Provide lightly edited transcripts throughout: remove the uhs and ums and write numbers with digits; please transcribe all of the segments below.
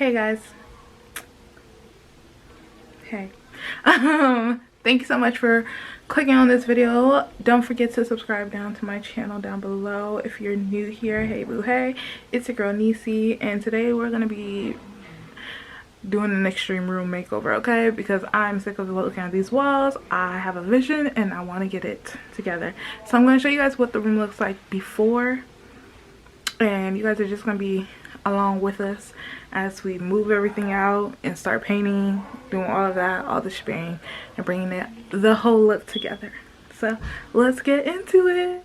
Hey guys. Hey. Thank you so much for clicking on this video. Don't forget to subscribe down to my channel down below if you're new here. Hey boo hey, it's your girl Nisi, and today we're gonna be doing an extreme room makeover, okay? Because I'm sick of looking at these walls. I have a vision and I want to get it together. So I'm going to show you guys what the room looks like before, and you guys are just going to be along with us as we move everything out and start painting, doing all of that, all the shebang, and bringing the whole look together. So let's get into it.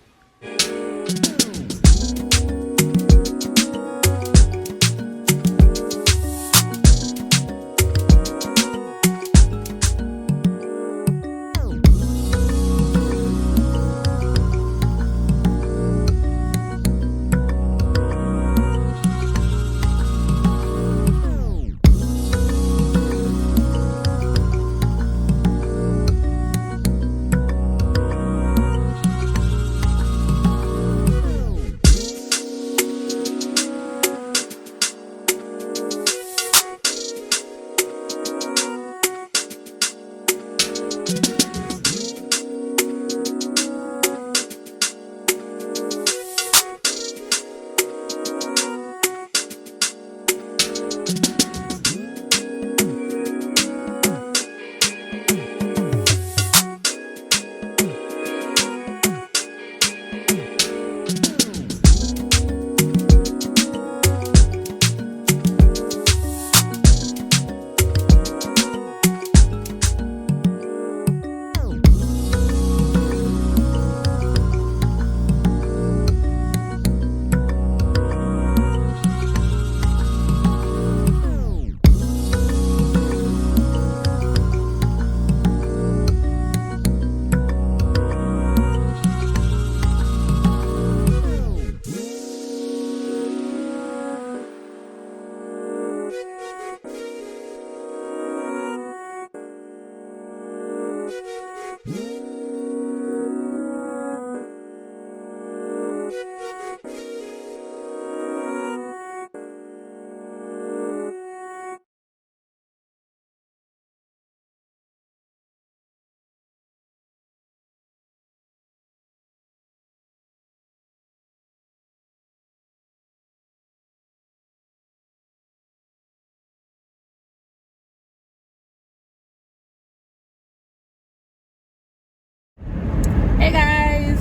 Hey guys,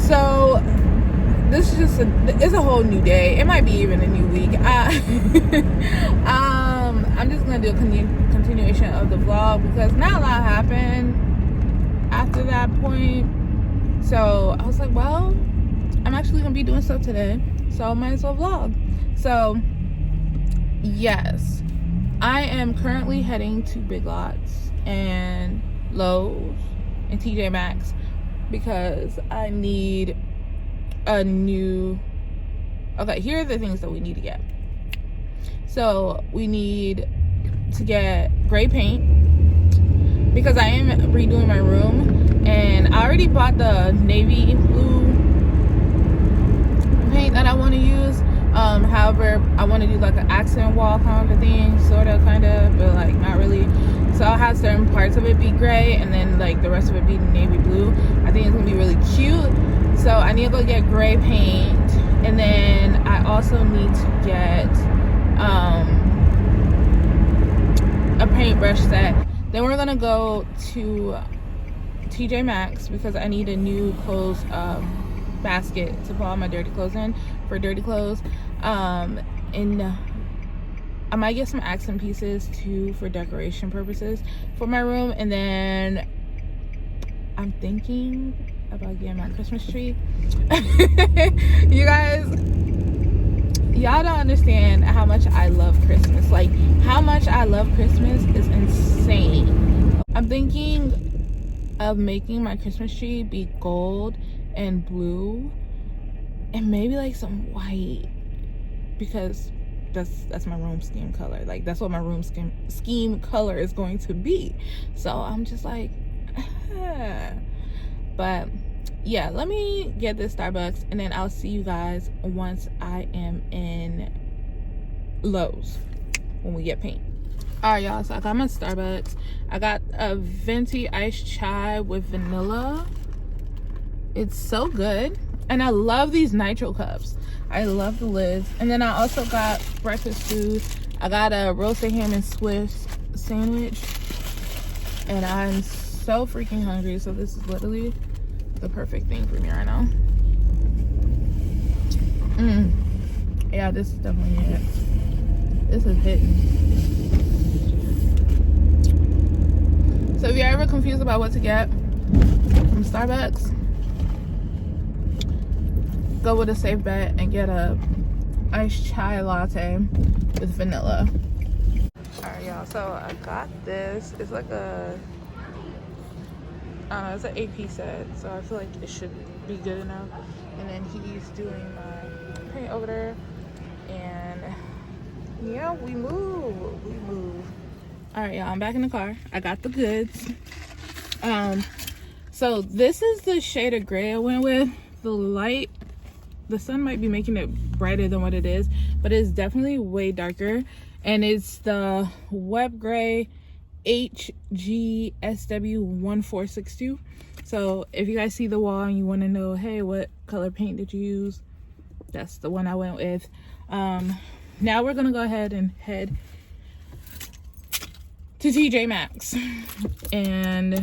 so this is just it's a whole new day. It might be even a new week. I'm just gonna do a continuation of the vlog because not a lot happened after that point. So I was like, well, I'm actually gonna be doing stuff today, so I might as well vlog. So yes, I am currently heading to Big Lots and Lowe's and TJ Maxx because I need a new, okay, here are the things that we need to get. So we need to get gray paint because I am redoing my room, and I already bought the navy blue paint that I want to use. However, I want to do like an accent wall kind of thing, sort of, kind of, but like not really. So I'll have certain parts of it be gray and then like the rest of it be navy blue. I think it's gonna be really cute. So I need to go get gray paint, and then I also need to get a paintbrush set. Then we're gonna go to TJ Maxx because I need a new clothes basket to put all my dirty clothes in for dirty clothes. And I might get some accent pieces too for decoration purposes for my room. And then I'm thinking about getting my Christmas tree. You guys, y'all don't understand how much I love Christmas. Like, how much I love Christmas is insane. I'm thinking of making my Christmas tree be gold and blue and maybe like some white, because that's my room scheme color. Like, that's what my room scheme color is going to be. So I'm just like but yeah, let me get this Starbucks and then I'll see you guys once I am in Lowe's when we get paint. All right, y'all, so I got my Starbucks. I got a venti iced chai with vanilla. It's so good. And I love these nitro cups. I love the lids. And then I also got breakfast food. I got a roasted ham and Swiss sandwich. And I'm so freaking hungry. So this is literally the perfect thing for me right now. Yeah, this is definitely it. This is hitting. So if you're ever confused about what to get from Starbucks, go with a safe bet and get a iced chai latte with vanilla. All right, y'all, so I got this. It's like a, I don't know, it's an 8-piece set, so I feel like it should be good enough. And then he's doing my paint over there, and yeah, we move. All right, y'all, I'm back in the car. I got the goods. So this is the shade of gray I went with. The light, the sun might be making it brighter than what it is, but it's definitely way darker. And it's the web gray HGSW1462. So if you guys see the wall and you want to know, hey, what color paint did you use, that's the one I went with. Now we're gonna go ahead and head to TJ Maxx and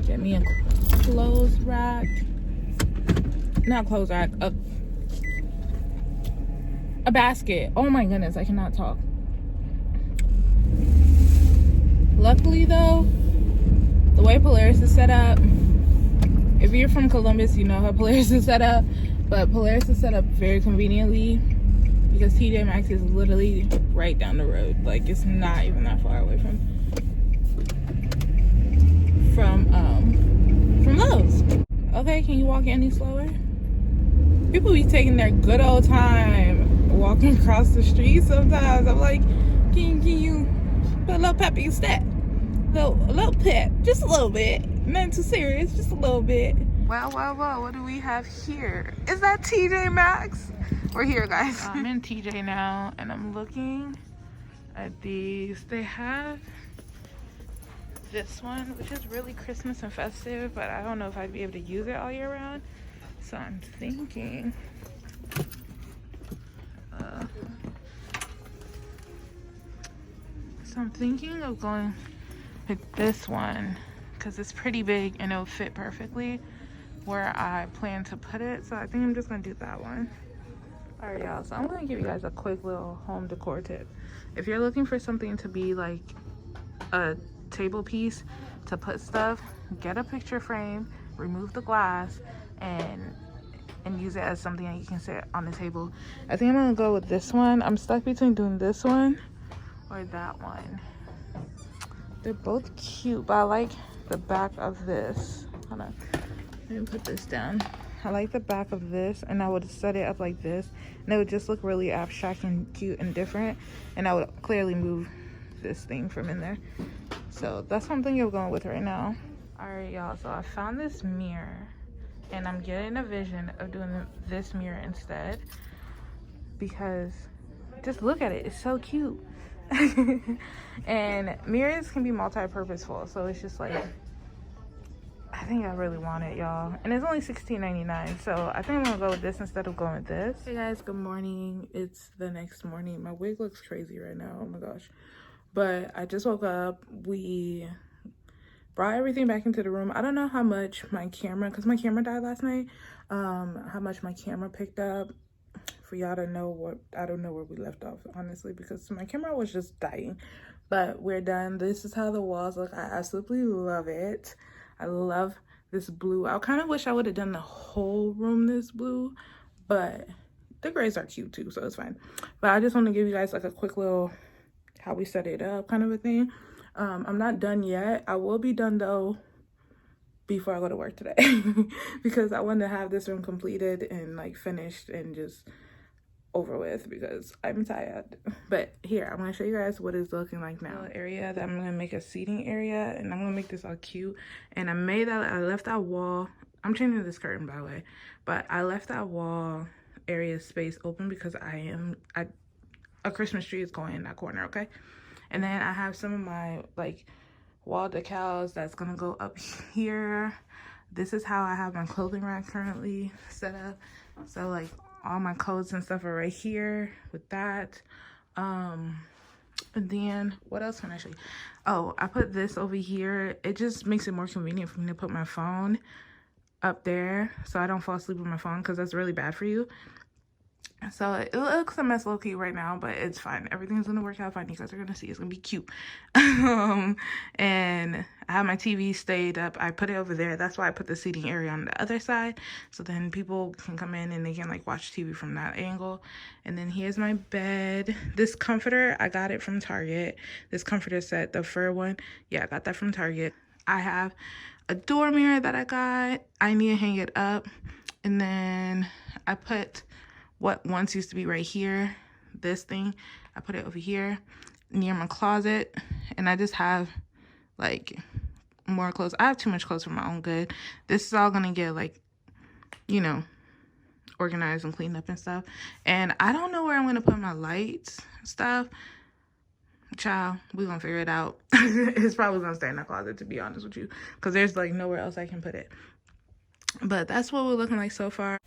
get me a clothes rack. Not clothes rack, a basket. Oh my goodness, I cannot talk. Luckily though, the way Polaris is set up, if you're from Columbus, you know how Polaris is set up, but Polaris is set up very conveniently because TJ Maxx is literally right down the road. Like, it's not even that far away from Lowe's. Okay, can you walk any slower? People be taking their good old time walking across the street sometimes. I'm like, can you put a little pep in your step? A little pep, just a little bit. Nothing too serious, just a little bit. Wow, what do we have here? Is that TJ Maxx? We're here, guys. I'm in TJ now, and I'm looking at these. They have this one, which is really Christmas and festive, but I don't know if I'd be able to use it all year round. So I'm thinking of going with this one because it's pretty big and it'll fit perfectly where I plan to put it. So I think I'm just gonna do that one. All right, y'all, so I'm gonna give you guys a quick little home decor tip. If you're looking for something to be like a table piece to put stuff, get a picture frame, remove the glass, and use it as something that you can sit on the table. I think I'm gonna go with this one. I'm stuck between doing this one or that one. They're both cute, but I like the back of this. Hold on, let me put this down. I like the back of this, and I would set it up like this, and it would just look really abstract and cute and different, and I would clearly move this thing from in there. So that's what I'm thinking of going with right now. All right, y'all, so I found this mirror, and I'm getting a vision of doing this mirror instead because just look at it, it's so cute. And mirrors can be multi-purposeful, so it's just like, I think I really want it, y'all. And it's only $16.99, so I think I'm gonna go with this instead of going with this. Hey guys, good morning. It's the next morning. My wig looks crazy right now, oh my gosh. But I just woke up. We brought everything back into the room. I don't know how much my camera, because my camera died last night, how much my camera picked up for y'all to know what, I don't know where we left off, honestly, because my camera was just dying. But we're done. This is how the walls look. I absolutely love it. I love this blue. I kind of wish I would have done the whole room this blue, but the grays are cute too, so it's fine. But I just want to give you guys like a quick little how we set it up kind of a thing. I'm not done yet. I will be done though before I go to work today because I want to have this room completed and like finished and just over with because I'm tired. But here, I'm going to show you guys what it's looking like now. Area that I'm going to make a seating area, and I'm going to make this all cute. And I left that wall, I'm changing this curtain by the way, but I left that wall area space open because I a Christmas tree is going in that corner, okay? And then I have some of my like wall decals that's gonna go up here. This is how I have my clothing rack currently set up. So like all my coats and stuff are right here with that. And then what else can I show you? Oh, I put this over here. It just makes it more convenient for me to put my phone up there so I don't fall asleep with my phone, because that's really bad for you. So it looks a mess low-key right now, but it's fine. Everything's gonna work out fine. You guys are gonna see. It's gonna be cute. And I have my TV stayed up. I put it over there. That's why I put the seating area on the other side, so then people can come in and they can like watch TV from that angle. And then here's my bed. This comforter, I got it from Target. This comforter set, the fur one, yeah, I got that from Target. I have a door mirror that I got. I need to hang it up. And then I put what once used to be right here, this thing, I put it over here near my closet. And I just have like more clothes. I have too much clothes for my own good. This is all gonna get like, you know, organized and cleaned up and stuff. And I don't know where I'm gonna put my lights stuff. Child, we're gonna figure it out. It's probably gonna stay in the closet, to be honest with you, because there's like nowhere else I can put it. But that's what we're looking like so far.